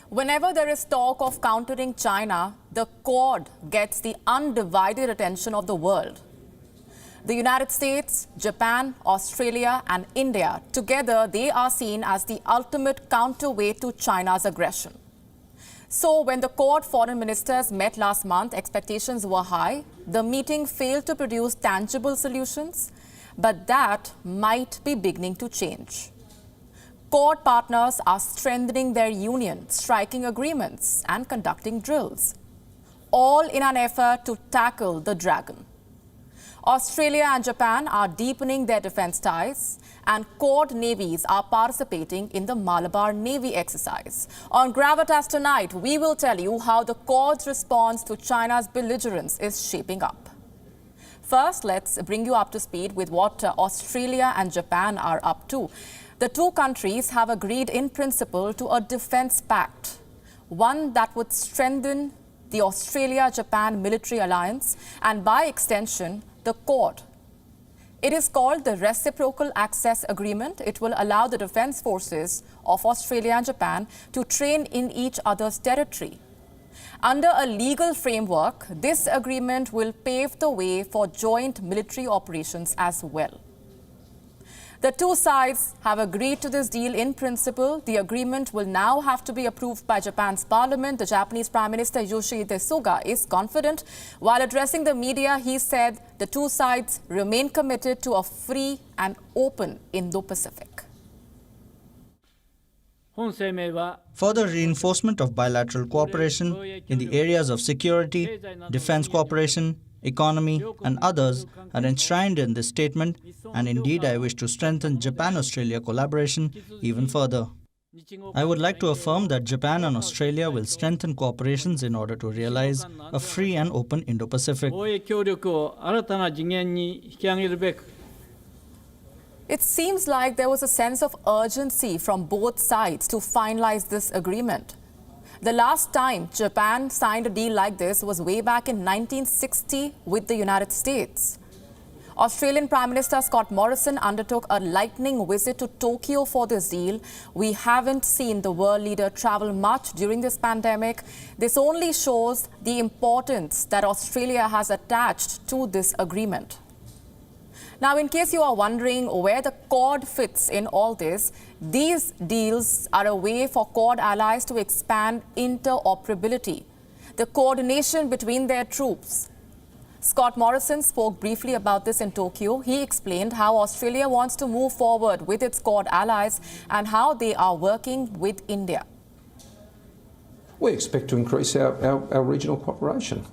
Whenever there is talk of countering China, the Quad gets the undivided attention of the world. The United States, Japan, Australia and India, together they are seen as the ultimate counterweight to China's aggression. So when the Quad foreign ministers met last month, expectations were high. The meeting failed to produce tangible solutions, but that might be beginning to change. Quad partners are strengthening their union, striking agreements and conducting drills, all in an effort to tackle the dragon. Australia and Japan are deepening their defense ties, and Quad navies are participating in the Malabar Navy exercise. On Gravitas tonight, we will tell you how the Quad's response to China's belligerence is shaping up. First, let's bring you up to speed with what Australia and Japan are up to. The two countries have agreed in principle to a defense pact, one that would strengthen the Australia-Japan military alliance and by extension, the Quad. It is called the Reciprocal Access Agreement. It will allow the defense forces of Australia and Japan to train in each other's territory. Under a legal framework, this agreement will pave the way for joint military operations as well. The two sides have agreed to this deal in principle. The agreement will now have to be approved by Japan's parliament. The Japanese Prime Minister Yoshihide Suga is confident. While addressing the media, he said the two sides remain committed to a free and open Indo-Pacific. Further reinforcement of bilateral cooperation in the areas of security, defense cooperation, economy and others are enshrined in this statement, and indeed I wish to strengthen Japan-Australia collaboration even further. I would like to affirm that Japan and Australia will strengthen cooperations in order to realize a free and open Indo-Pacific. It seems like there was a sense of urgency from both sides to finalize this agreement. The last time Japan signed a deal like this was way back in 1960 with the United States. Australian Prime Minister Scott Morrison undertook a lightning visit to Tokyo for this deal. We haven't seen the world leader travel much during this pandemic. This only shows the importance that Australia has attached to this agreement. Now, in case you are wondering where the Quad fits in all this, these deals are a way for Quad allies to expand interoperability, the coordination between their troops. Scott Morrison spoke briefly about this in Tokyo. He explained how Australia wants to move forward with its Quad allies and how they are working with India. We expect to increase our regional cooperation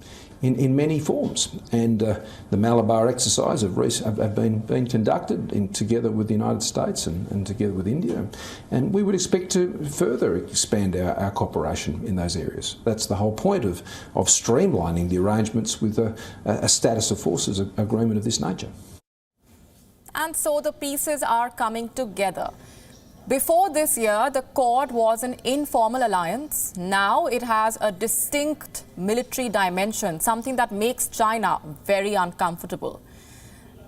in many forms, and the Malabar exercise have been conducted together with the United States and together with India, and we would expect to further expand our cooperation in those areas. That's the whole point of streamlining the arrangements with a status of forces agreement of this nature. And so the pieces are coming together. Before this year, the Quad was an informal alliance. Now it has a distinct military dimension, something that makes China very uncomfortable.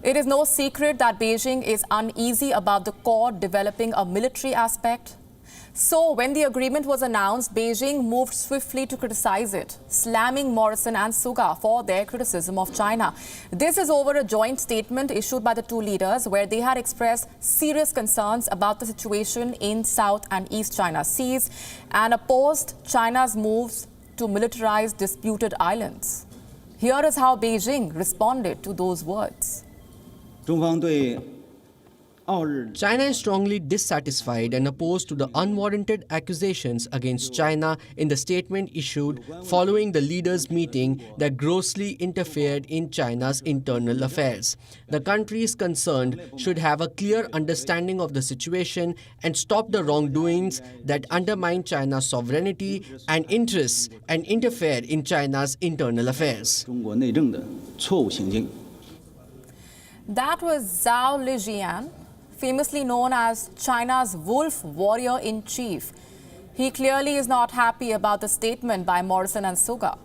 It is no secret that Beijing is uneasy about the Quad developing a military aspect. So when the agreement was announced, Beijing moved swiftly to criticize it, slamming Morrison and Suga for their criticism of China. This is over a joint statement issued by the two leaders where they had expressed serious concerns about the situation in South and East China Seas and opposed China's moves to militarize disputed islands. Here is how Beijing responded to those words. China is strongly dissatisfied and opposed to the unwarranted accusations against China in the statement issued following the leaders' meeting that grossly interfered in China's internal affairs. The countries concerned should have a clear understanding of the situation and stop the wrongdoings that undermine China's sovereignty and interests and interfere in China's internal affairs. That was Zhao Lijian, famously known as China's wolf warrior-in-chief. He clearly is not happy about the statement by Morrison and Suga.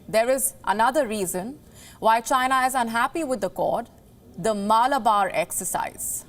There is another reason why China is unhappy with the Quad, the Malabar exercise.